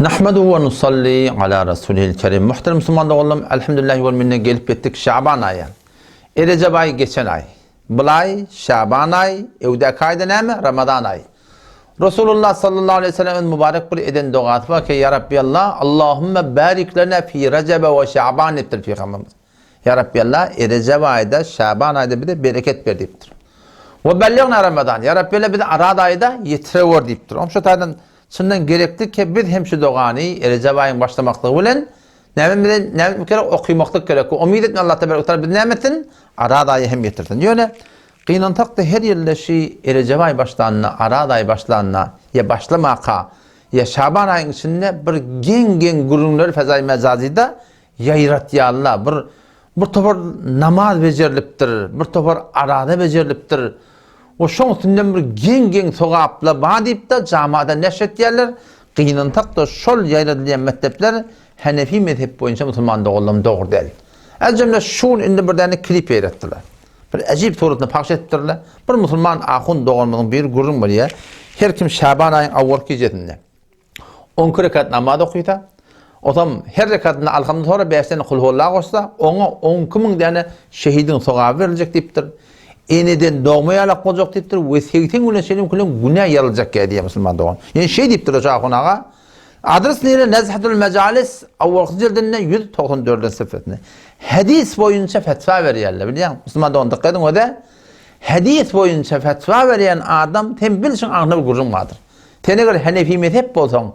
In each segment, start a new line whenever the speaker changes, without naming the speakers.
Nahmedu ve nusalli ala Resulil Kerim. Muhterem Müslüman oğlum, elhamdülillahi ve minne gelip ettik Şaban ayı. Recep ayı geçen ay. Bulay, Şaban ay, evde kaydı neymi? Ramazan ayı. Resulullah sallallahu aleyhi ve sellem'in mübarek bir eden duası var ki ya Rabbi Allah, Allahümme barik lana fi Recebe ve Şaban ettir Peygamberimiz. Ya Rabbi Allah, Recep ayda, Şaban ayda bir de bereket ver deyiptir. Ve belliğine Ramazan. Ya Rabbi Allah bir de Arad ayda yetirever deyiptir. Şu taydan şundan gerekli ki biz hem şu doğanı Recep ayın başlamaklığı bilen ne bir kere okumaklık gerek. Umid etme Allah tebarek ve biz nimetin Arad ayı hem getirsin. Yani qiyinantakta her yılda Recep ayı başlanana, Arad ayı başlanana ya başlamaka ya Şaban ayın içinde bir gen gurunlar fezai mezazida yayrat ya Allah bir topar namaz beceriliptir, bir topar arada beceriliptir. O şoň tünden bir gen sogapla badip da jamada neşet yerler qiyinantak da şol ýaýradylýan mektepler Hanefi mezhep boýunça musulmanda oğlum doğru değil. El cümle şun indi bir tane klip yarattılar. Bir ajip suratını pakş ettirdiler. Bir musulman ahun doğulmagyň bir gurun var ya. Her kim Şaban ayın awwalky jetinde 10 rekat namaz okuyta. Otam her rekatında alhamdan sonra 5 tane kul huvallah goşsa oňa 10.000 tane şehidin sogaby verilecek dipdir. Eneden doğmayarak olacak deyiptir. Ve 80 güne senin kulun günah yarılacak diye Müslüman doğan. Yani şey deyiptir o şahunağa. Adres neyre Nezhatul Mecalis avvalkı cildinde 194. sıfatını. Hadis boyunca fetva veriyorlar. Biliyor musun? Müslüman doğan dikkat edin o da. Hadis boyunca fetva veren adam tembil için ağına bir gurrum vardır. Tene göre Hanefi mezhep bolsan,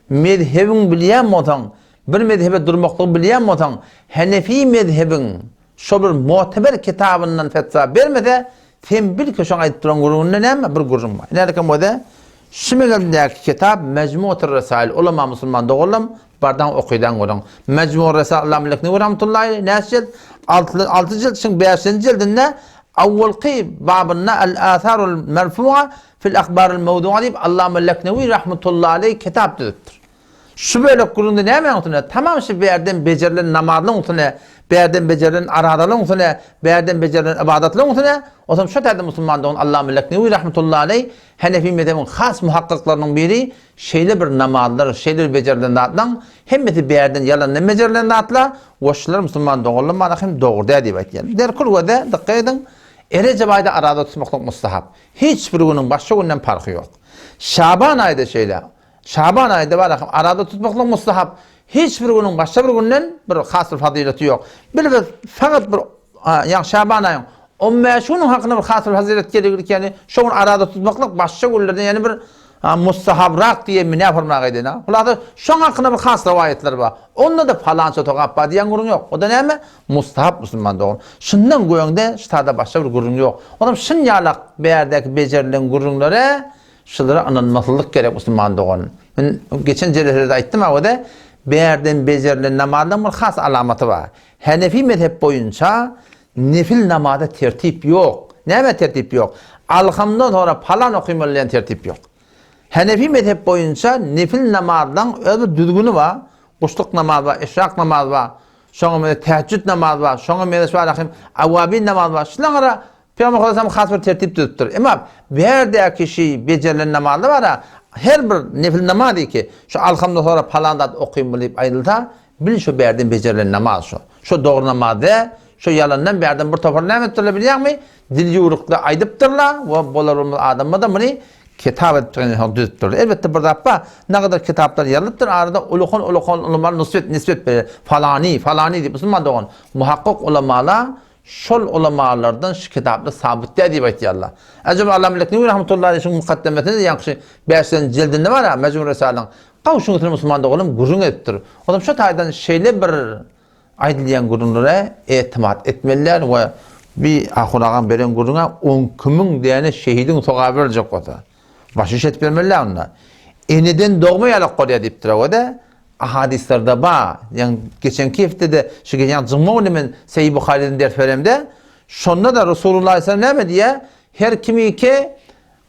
mezhebin bilen motan, bir mezhebe durmaklığı bilen motan, Hanefi mezhebin şu bir muteber kitabından fetva vermede sen bil ki şu an ayet duran gururunda ne bir gururum var. Nerede o da? Şimdiki kitap Mecmu-ur Resail ulema Müslüman doğulam bardan okuydan gurun. Mecmu-ur Resail Allah melekni ve rahmetullahi nescil 6 cilt için 5. cildinde avvalki babında el-atharul merfu'a fil akhbaril mevdu'a deyip Allah melekni ve rahmetullahi aleyhi kitap dediktir. Şu böyle gurunda ne yapıyorsun? Tamam şu bir yerden becerilen namazlı olsun berden becerilen aradalın olsun berden becerilen ibadatlı olsun o zaman şu tarzda Müslüman doğun Allah melekni ve rahmetullahi aleyhi Hanefi mezhebinin has muhakkaklarının biri şeyli bir namazlar, şeyli bir becerilen dağıtlan hem de berden yalan ne becerilen dağıtla oşlar Müslüman doğulun bana hem doğru deyip etken. Der kul ve de dikkat edin Recep ayda arada tutmaklık mustahap. Hiçbir günün başka günden farkı yok. Şaban ayda şeyle Şaban ayında var arada tutmakla mustahap. Hiçbir günün başka bir günden bir has bir fazileti yok. Bir fakat bir yani Şaban ayının 15 günün hakkında bir has bir fazilet gerekir ki yani şu arada tutmakla başka günlerden yani bir mustahabrak diye mi ne yapılmak edene. Kulada şu hakkında bir has rivayetler var. Onda da falanca tokappa diyen gurun yok. O da ne mi? Mustahap Müslüman doğru. Şundan goýanda ştada başka bir gurun yok. Adam şun yalak berdeki becerilen gurunlara şulara anılmasılık gerek Müslüman doğun. Ben geçen celelerde aytdım o da berden becerilen namazın bir has alamatı var. Hanefi mezhep boyunca nefil namazda tertip yok. Neme tertip yok? Alhamdan sonra falan okuymayan tertip yok. Hanefi mezhep boyunca nefil namazdan öyle düzgünü var. Kuşluk namazı var, işrak namazı var. Sonra teheccüd namazı var. Sonra avvabin namazı var. Şunlara Peygamber Aleyhisselam has bir tertip tuttur. Ama bir kişi becerilen namazı var ya her bir nefil namaz değil ki şu alhamdan sonra palandat okuyayım bilip ayrılta bil şu berden becerilen namaz şu. Şu doğru namaz de şu yalandan berden bir toparlayam ettirebiliyor mu? Dil yurukla aydıptırlar ve bolarımız adamı da bunu kitap ettiğini düzdür. Elbette burada ne kadar kitaplar yazılıptır arada ulukon ulamalar nispet verir. Falani deyip Müslüman doğun. Muhakkak ulamalar şol ulamalardan şu kitapda sabit diye aytýarlar. Acaba Allah melekni rahmetullahi aleyhi mukaddemetinde ýakşy 5 cildinde var ya Mecmu Resail'in. Kawşuňy Müslüman doğulum gurun ettir. Adam şu taýdan şeýle bir aýdylýan gurunlara etimat etmeliler we bir ahuragan beren guruna 10.000 diýene şehidin sogaby berjek bolsa. Başyş etmeliler onlar. Eneden doğmaýarak goýa diýipdir o da. Ahadislerde ba, yani geçenki haftada şu geçen Cumhuriyet'in Sahih Buhari'nin ders veremde, şonda da Resulullah Aleyhisselam ne diye her kimi ki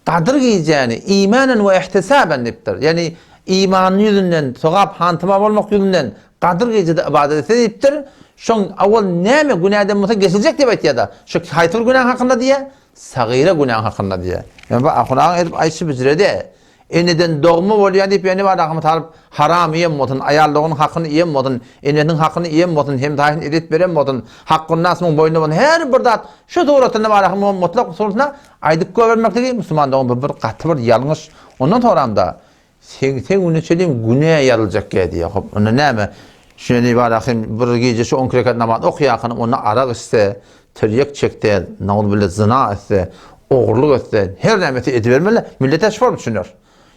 kadir giyeceğini imanen ve ihtisaben diptir. Yani iman yüzünden, sogap hantıma olmak yüzünden kadir giyeceği ibadet ediptir. Şon avval ne mi günahdan mutlaka geçilecek diye ya da şu haytır günah hakkında diye, sagire günah hakkında diye. Yani bak ahunağın edip ayşı bizire de eneden doğma bolýan diýip ýani bar ahmy taryp haram ýem modun, aýallygynyň hakyny ýem modun, enenin hakyny ýem modun, hem daýyn edip beren modun, hakkyn nasmyň boýnuna bolýan her bir zat şu dogratynda bar ahmy mutlak suratna aýdyp görmekdigi musulmandygyň bir gaty bir ýalňyş. Ondan soramda sen uneçelim güne ýaryljak diýip hop onda näme şeýle bar ahym bir gece şu 10 rekat namaz okuýakyn onu araq iste, tiryek çekde, nawul bile zina etse, oğurluk etse, her nämeti edibermeli, millete şfor düşünür.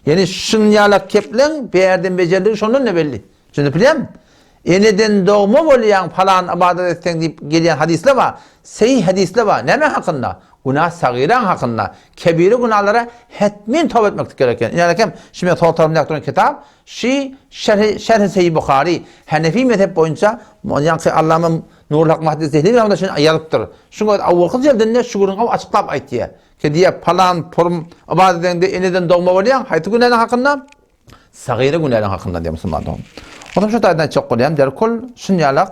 Yani şınyalak keplen beýerden bejerligi şondan ne belli. Şunu bilýärmi? Eneden doğma bolýan falan ibadet etsen diýip gelýän hadisler bar. Sahih hadisler bar. Näme hakynda? Günah sagiran hakynda, kebiri günahlara hetmin tövbe etmek gereken. Yani kim şimdi tawtarmda ýakdyran kitap, şi şerh Sahih Buhari, Hanefi mezhep boýunça, ýa-ni Allama Nurul Hak Mahdi Zehli bilen şunu aýalypdyr. Şuňa awwalky jelden şuguryň açyklap aýtdy. Ki diýip falan form ibadetinde eneden doğma bolýan haýty günahlar hakynda, sagira günahlar hakynda diýip musulmanlar. Otam şu taýdan çok bolýan derkul şunýalak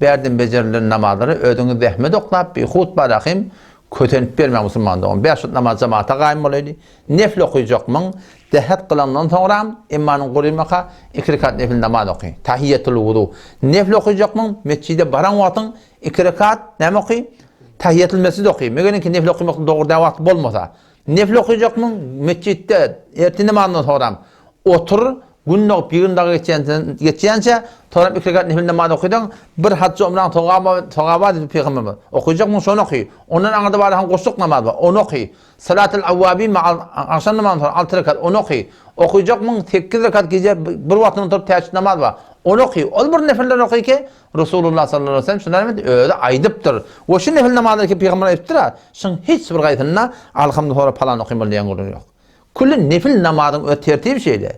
berdim becerilen namazlary ödüňi zähmet oklap bir hutba rahim kötenip bermä musulmanlar. 5 namaz jamaata gaýym bolýdy. Nefil okuýjakmyň, dehet kılandan sonra imanın gurymaka 2 rekat nefil namaz okuy. Tahiyyatul wudu. Nefil okuýjakmyň, mescide baran wagtyň 2 rekat näme okuy? Tahiyyatul mescid okuy. Megenki nefil okuymak dogry wagt bolmasa. Nefil okuýjakmyň, mescidde ertini namazdan sonra otur, günlük bir gün dağı geçýänçe torap 2 rekat nefil namaz okuýdan bir hacca umran togaba diýip peýgamber okuýjakmyň şonu okuy. Ondan aňyrda bar han goşluk namaz bar, onu okuy. Salatul awwabin ma'al akşam namazı 6 rekat onu okuy. Okuýjakmyň 8 rekat gece bir wagtyň turup täheccüd namaz bar. Onu okuy. Ol bir nefiller okuy ki Resulullah sallallahu aleyhi ve sellem şundan demedi, öyle aýdypdyr. O şu nefil namazları ki peýgamber aýdypdyr. Şun hiç bir gaýtynda alhamdulillah falan okuýmaly diýen gurur ýok. Kullu nefil namazyň ö tertip şeýle.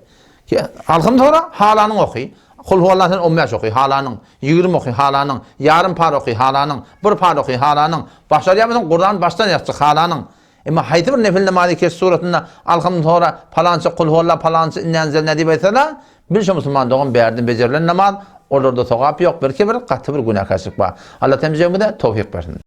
Ki alhamdulillah halanyň okuy. Kul huwallahu 15 okuy halanyň, 20 okuy halanyň, yarım par okuy halanyň, bir par okuy halanyň. Başlaýarmyň Kur'an baştan ýaçy halanyň. Emma haýty bir nefil namazy ki suratynda alhamdulillah falança kul huwallahu falança inanzel diýip aýtsalar, bir şu musulmandygyň berdim becerilen namaz, orada togap ýok, belki bir gaty bir günah kaçyk bar. Allah temizlemede tawfik bersin.